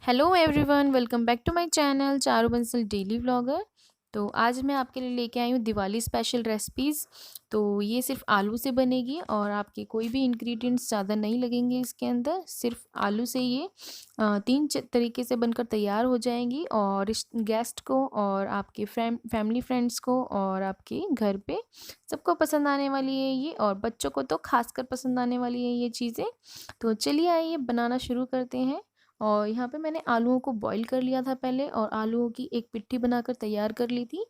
Hello everyone, welcome back to my channel Charu Bansal daily vlogger. तो आज मैं आपके लिए लेके आई हूँ दिवाली स्पेशल रेसिपीज़। तो ये सिर्फ आलू से बनेगी और आपके कोई भी इंग्रेडिएंट्स ज़्यादा नहीं लगेंगे इसके अंदर। सिर्फ आलू से ये तीन तरीके से बनकर तैयार हो जाएंगी और इस गेस्ट को और आपके फैमिली फ्रेंड्स को और आपके घर पे सबको पसंद आने वाली है ये, और बच्चों को तो खासकर पसंद आने वाली है ये चीज़ें। तो चलिए आइए बनाना शुरू करते हैं। और यहाँ पे मैंने आलूओं को बॉईल कर लिया था पहले, और आलूओं की एक पिट्ठी बनाकर तैयार कर ली थी।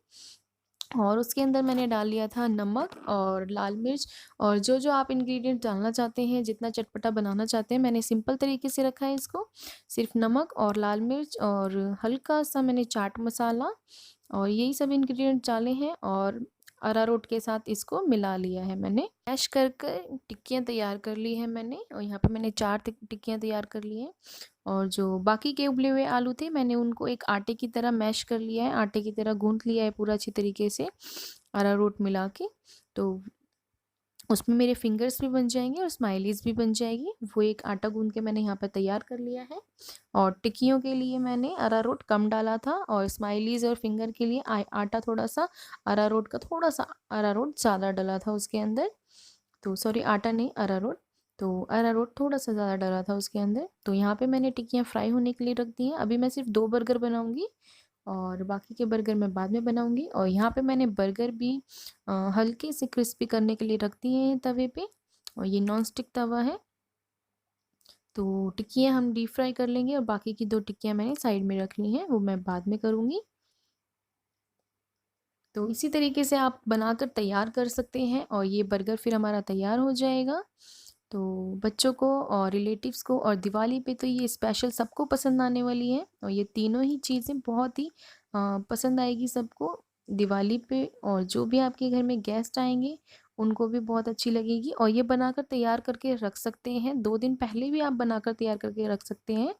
और उसके अंदर मैंने डाल लिया था नमक और लाल मिर्च, और जो जो आप इंग्रेडिएंट डालना चाहते हैं, जितना चटपटा बनाना चाहते हैं। मैंने सिंपल तरीके से रखा है इसको, सिर्फ नमक और लाल मिर्च और हल्का सा मैंने चाट मसाला और यही सब इंग्रेडिएंट डाले हैं, और अरारोट के साथ इसको मिला लिया है मैंने। मैश कर कर टिक्कियाँ तैयार कर ली है मैंने, और यहाँ पे मैंने चार टिक्कियाँ तैयार कर ली हैं। और जो बाकी के उबले हुए आलू थे, मैंने उनको एक आटे की तरह मैश कर लिया है, आटे की तरह गूंथ लिया है पूरा अच्छी तरीके से अरारोट मिला के। तो उसमें मेरे फिंगर्स भी बन जाएंगे और स्माइलीज भी बन जाएगी। वो एक आटा गूंथ के मैंने यहाँ पर तैयार कर लिया है। और टिक्कियों के लिए मैंने अरारोट कम डाला था, और स्माइलीज और फिंगर के लिए आटा थोड़ा सा, अरारोट का थोड़ा सा अरारोट ज़्यादा डाला था उसके अंदर। तो सॉरी, आटा नहीं, अरारोट। तो अरारोट थोड़ा सा ज़्यादा डाला था उसके अंदर। तो यहाँ पे मैंने टिक्कियाँ फ्राई होने के लिए रख दी हैं। अभी मैं सिर्फ 2 बर्गर बनाऊँगी, और बाकी के बर्गर मैं बाद में बनाऊँगी। और यहाँ पे मैंने बर्गर भी हल्के से क्रिस्पी करने के लिए रख दिए हैं तवे पे, और ये नॉन स्टिक तवा है। तो टिक्कियाँ हम डीप फ्राई कर लेंगे, और बाकी की 2 टिक्कियाँ मैंने साइड में रख ली हैं, वो मैं बाद में करूँगी। तो इसी तरीके से आप बनाकर तैयार कर सकते हैं, और ये बर्गर फिर हमारा तैयार हो जाएगा। तो बच्चों को और रिलेटिव्स को और दिवाली पे तो ये स्पेशल सबको पसंद आने वाली है, और ये तीनों ही चीज़ें बहुत ही पसंद आएगी सबको दिवाली पे। और जो भी आपके घर में गेस्ट आएंगे उनको भी बहुत अच्छी लगेगी। और ये बनाकर तैयार करके रख सकते हैं, 2 दिन पहले भी आप बनाकर तैयार करके रख सकते हैं।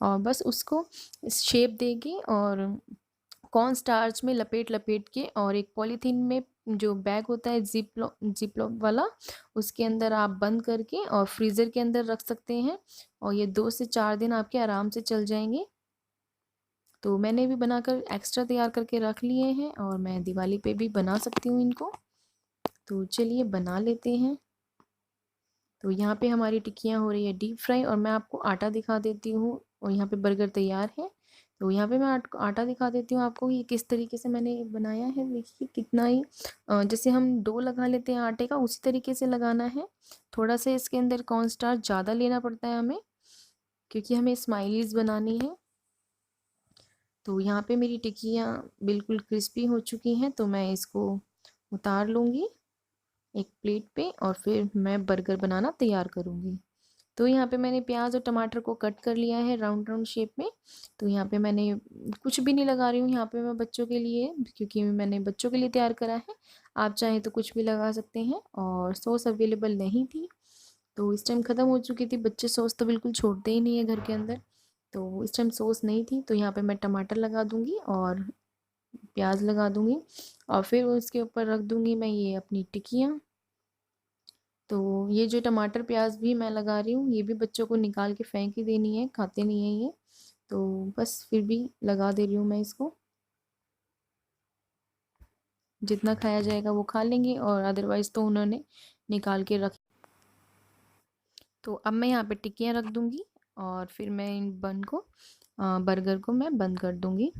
और बस उसको शेप देके और कॉर्न स्टार्च में लपेट लपेट के, और एक पॉलीथीन में जो बैग होता है जिप लॉक वाला, उसके अंदर आप बंद करके और फ्रीज़र के अंदर रख सकते हैं। और ये 2 से 4 दिन आपके आराम से चल जाएंगे। तो मैंने भी बनाकर एक्स्ट्रा तैयार करके रख लिए हैं, और मैं दिवाली पे भी बना सकती हूँ इनको। तो चलिए बना लेते हैं। तो यहाँ पे हमारी टिक्कियाँ हो रही है डीप फ्राई, और मैं आपको आटा दिखा देती हूँ। और यहाँ पे बर्गर तैयार है। तो यहाँ पे मैं आटा दिखा देती हूँ आपको, ये किस तरीके से मैंने बनाया है। देखिए कितना ही जैसे हम डो लगा लेते हैं आटे का, उसी तरीके से लगाना है। थोड़ा सा इसके अंदर कॉर्नस्टार्च ज़्यादा लेना पड़ता है हमें, क्योंकि हमें स्माइलीज बनानी है। तो यहाँ पे मेरी टिक्कियाँ बिल्कुल क्रिस्पी हो चुकी हैं, तो मैं इसको उतार लूँगी एक प्लेट पे, और फिर मैं बर्गर बनाना तैयार करूँगी। तो यहाँ पे मैंने प्याज और टमाटर को कट कर लिया है राउंड राउंड शेप में। तो यहाँ पे मैंने कुछ भी नहीं लगा रही हूँ यहाँ पे मैं बच्चों के लिए, क्योंकि मैंने बच्चों के लिए तैयार करा है। आप चाहें तो कुछ भी लगा सकते हैं। और सॉस अवेलेबल नहीं थी, तो इस टाइम ख़त्म हो चुकी थी। बच्चे सॉस तो बिल्कुल छोड़ते ही नहीं है घर के अंदर। तो इस टाइम सॉस नहीं थी, तो यहाँ पे मैं टमाटर लगा दूँगी और प्याज लगा दूँगी, और फिर उसके ऊपर रख दूँगी मैं ये अपनी टिक्कियाँ। तो ये जो टमाटर प्याज भी मैं लगा रही हूँ, ये भी बच्चों को निकाल के फेंक ही देनी है, खाते नहीं है ये। तो बस फिर भी लगा दे रही हूँ मैं इसको। जितना खाया जाएगा वो खा लेंगे, और अदरवाइज़ तो उन्होंने निकाल के रख। तो अब मैं यहाँ पे टिक्कियाँ रख दूँगी, और फिर मैं इन बर्गर को मैं बंद कर दूँगी।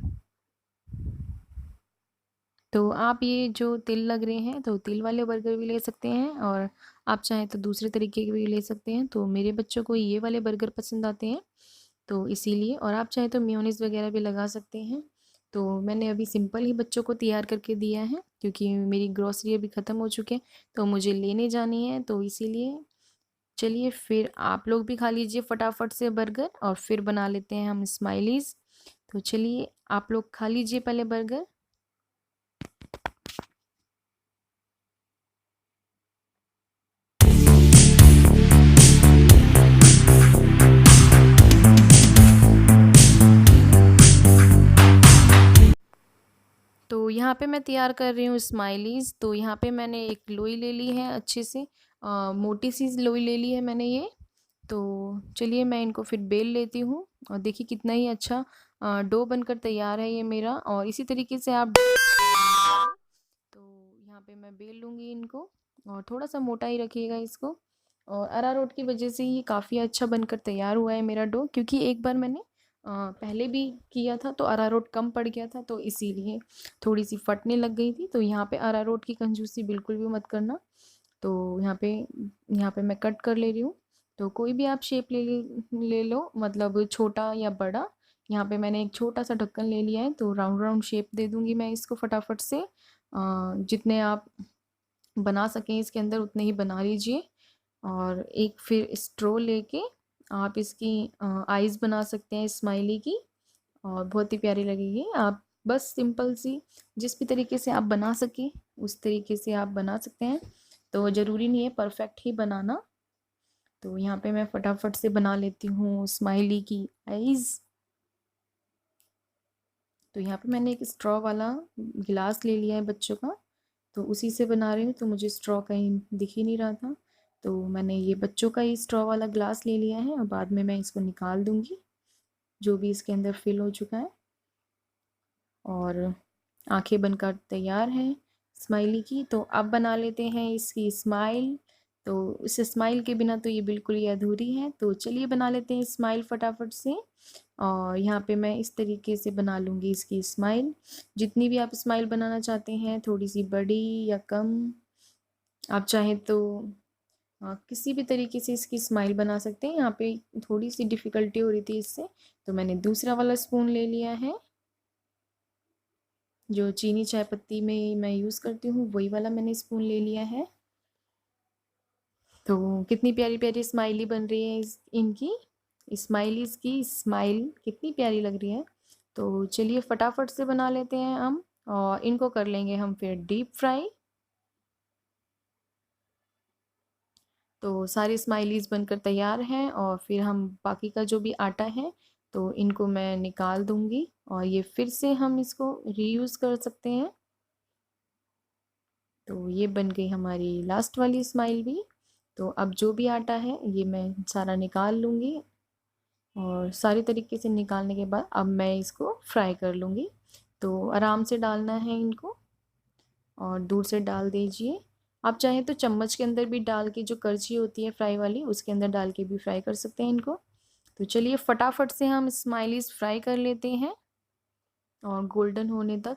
तो आप ये जो तिल लग रहे हैं, तो तिल वाले बर्गर भी ले सकते हैं, और आप चाहें तो दूसरे तरीके के भी ले सकते हैं। तो मेरे बच्चों को ये वाले बर्गर पसंद आते हैं, तो इसीलिए। और आप चाहें तो मेयोनीज़ वगैरह भी लगा सकते हैं। तो मैंने अभी सिंपल ही बच्चों को तैयार करके दिया है, क्योंकि मेरी ग्रॉसरी अभी ख़त्म हो चुके हैं, तो मुझे लेने जानी है, तो इसीलिए। चलिए फिर आप लोग भी खा लीजिए फटाफट से बर्गर, और फिर बना लेते हैं हम स्माइलीज़। तो चलिए आप लोग खा लीजिए पहले बर्गर। तो यहाँ पे मैं तैयार कर रही हूँ स्माइलीज़। तो यहाँ पे मैंने एक लोई ले ली है अच्छे से, मोटी सी लोई ले ली है मैंने ये। तो चलिए मैं इनको फिर बेल लेती हूँ और देखिए कितना ही अच्छा डो बनकर तैयार है ये मेरा। और इसी तरीके से आप तो यहाँ पे मैं बेल लूँगी इनको और थोड़ा-सा मोटा ही रखिएगा इसको। और अरारोट की वज़ह से ये काफ़ी अच्छा बनकर तैयार हुआ है मेरा डो, क्योंकि एक बार मैंने पहले भी किया था तो अरारोट कम पड़ गया था, तो इसीलिए थोड़ी-सी फटने लग गई थी। तो यहाँ पे अरारोट की कंजूसी बिल्कुल भी मत करना। तो यहाँ पे मैं कट कर ले रही हूँ। तो कोई भी आप शेप ले लो, मतलब छोटा या बड़ा। यहाँ पे मैंने एक छोटा-सा ढक्कन ले लिया है, तो राउंड राउंड शेप दे दूँगी मैं इसको फटाफट से। जितने आप बना सकें इसके अंदर उतने ही बना लीजिए। और एक फिर स्ट्रॉ लेके आप इसकी आइज़ बना सकते हैं स्माइली की, और बहुत ही प्यारी लगेगी। आप बस सिंपल सी जिस भी तरीके से आप बना सकें उस तरीके से आप बना सकते हैं, तो ज़रूरी नहीं है परफेक्ट ही बनाना। तो यहाँ पे मैं फटाफट से बना लेती हूँ स्माइली की आइज़। तो यहाँ पे मैंने एक स्ट्रॉ वाला गिलास ले लिया है बच्चों का, तो उसी से बना रही हूँ। तो मुझे स्ट्रॉ कहीं दिख ही नहीं रहा था, तो मैंने ये बच्चों का ही स्ट्रॉ वाला ग्लास ले लिया है और बाद में मैं इसको निकाल दूँगी जो भी इसके अंदर फिल हो चुका है। और आँखें बनकर तैयार हैं स्माइली की। तो अब बना लेते हैं इसकी स्माइल। तो इस स्माइल के बिना तो ये बिल्कुल ही अधूरी है। तो चलिए बना लेते हैं स्माइल फटाफट से। और यहाँ पे मैं इस तरीके से बना लूँगी इसकी स्माइल। जितनी भी आप स्माइल बनाना चाहते हैं, थोड़ी सी बड़ी या कम, आप चाहें तो किसी भी तरीके से इसकी स्माइल बना सकते हैं। यहाँ पे थोड़ी सी डिफ़िकल्टी हो रही थी इससे, तो मैंने दूसरा वाला स्पून ले लिया है। जो चीनी चाय पत्ती में मैं यूज़ करती हूँ वही वाला मैंने स्पून ले लिया है। तो कितनी प्यारी प्यारी स्माइली बन रही है इनकी स्माइलीज़ की स्माइल कितनी प्यारी लग रही है। तो चलिए फटाफट से बना लेते हैं हम, और इनको कर लेंगे हम फिर डीप फ्राई। तो सारी स्माइलीज़ बनकर तैयार हैं और फिर हम बाकी का जो भी आटा है तो इनको मैं निकाल दूँगी, और ये फिर से हम इसको रीयूज़ कर सकते हैं। तो ये बन गई हमारी लास्ट वाली स्माइल भी। तो अब जो भी आटा है ये मैं सारा निकाल लूँगी, और सारी तरीके से निकालने के बाद अब मैं इसको फ्राई कर लूँगी। तो आराम से डालना है इनको और दूर से डाल दीजिए। आप चाहें तो चम्मच के अंदर भी डाल के, जो करछी होती है फ्राई वाली उसके अंदर डाल के भी फ्राई कर सकते हैं इनको। तो चलिए फटाफट से हम स्माइलीज़ फ्राई कर लेते हैं और गोल्डन होने तक।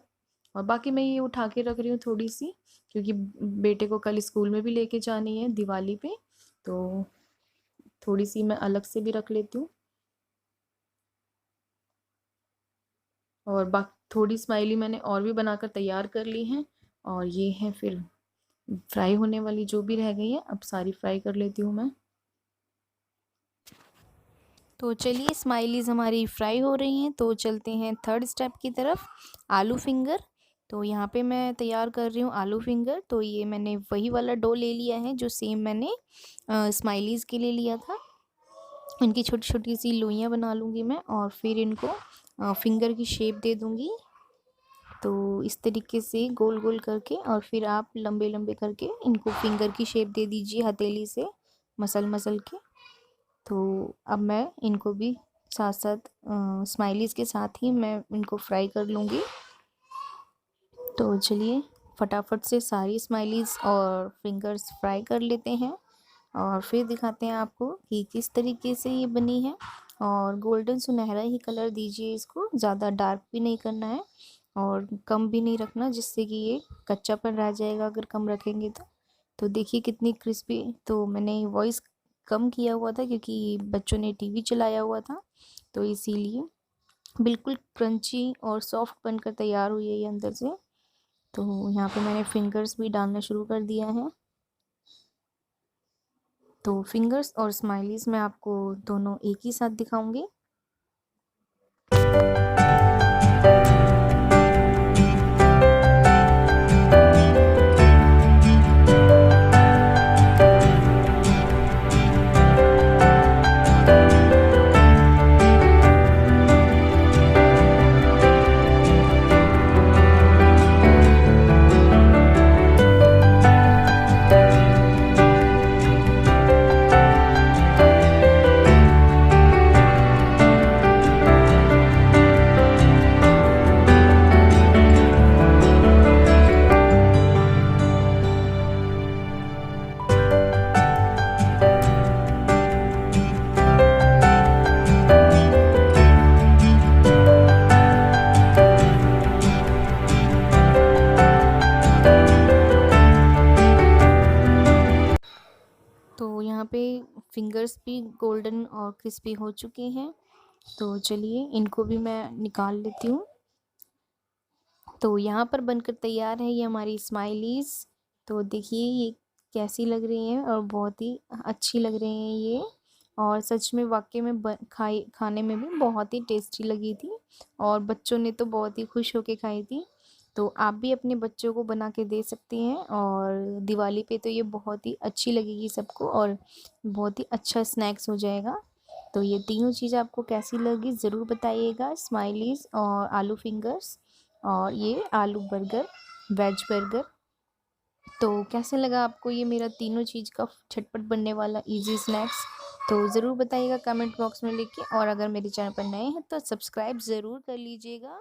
और बाकी मैं ये उठा के रख रही हूँ थोड़ी सी, क्योंकि बेटे को कल स्कूल में भी लेके जानी है दिवाली पे, तो थोड़ी सी मैं अलग से भी रख लेती हूँ। और थोड़ी स्माइली मैंने और भी बनाकर तैयार कर ली हैं, और ये है फिर फ्राई होने वाली जो भी रह गई है, अब सारी फ्राई कर लेती हूँ मैं। तो चलिए स्माइलीज़ हमारी फ्राई हो रही हैं, तो चलते हैं थर्ड स्टेप की तरफ, आलू फिंगर। तो यहाँ पे मैं तैयार कर रही हूँ आलू फिंगर। तो ये मैंने वही वाला डो ले लिया है जो सेम मैंने स्माइलीज़ के लिए लिया था। इनकी छोटी छोटी सी लोइयाँ बना लूँगी मैं, और फिर इनको फिंगर की शेप दे दूँगी। तो इस तरीके से गोल गोल करके, और फिर आप लंबे लंबे करके इनको फिंगर की शेप दे दीजिए हथेली से मसल मसल के। तो अब मैं इनको भी साथ साथ स्माइलीज़ के साथ ही मैं इनको फ्राई कर लूँगी। तो चलिए फटाफट से सारी स्माइलीज़ और फिंगर्स फ्राई कर लेते हैं, और फिर दिखाते हैं आपको कि किस तरीके से ये बनी है। और गोल्डन सुनहरा ही कलर दीजिए इसको, ज़्यादा डार्क भी नहीं करना है और कम भी नहीं रखना, जिससे कि ये कच्चापन रह जाएगा अगर कम रखेंगे तो। तो देखिए कितनी क्रिस्पी। तो मैंने वॉइस कम किया हुआ था क्योंकि बच्चों ने टीवी चलाया हुआ था, तो इसीलिए बिल्कुल क्रंची और सॉफ्ट बनकर तैयार हुई है ये अंदर से। तो यहाँ पे मैंने फिंगर्स भी डालना शुरू कर दिया है। तो फिंगर्स और स्माइलीज़ मैं आपको दोनों एक ही साथ दिखाऊंगी। फिंगर्स भी गोल्डन और क्रिस्पी हो चुके हैं। तो चलिए इनको भी मैं निकाल लेती हूँ। तो यहाँ पर बनकर तैयार है ये हमारी स्माइलीज़। तो देखिए ये कैसी लग रही हैं और बहुत ही अच्छी लग रही हैं ये। और सच में वाक़ई में खाने में भी बहुत ही टेस्टी लगी थी और बच्चों ने तो बहुत ही खुश होके खाई थी। तो आप भी अपने बच्चों को बना के दे सकती हैं और दिवाली पे तो ये बहुत ही अच्छी लगेगी सबको और बहुत ही अच्छा स्नैक्स हो जाएगा। तो ये तीनों चीज़ आपको कैसी लगी ज़रूर बताइएगा, स्माइलीज़ और आलू फिंगर्स और ये आलू बर्गर, वेज बर्गर। तो कैसे लगा आपको ये मेरा तीनों चीज़ का झटपट बनने वाला ईज़ी स्नैक्स? तो ज़रूर बताइएगा कमेंट बॉक्स में लिख के और अगर मेरे चैनल पर नए हैं तो सब्सक्राइब ज़रूर कर लीजिएगा।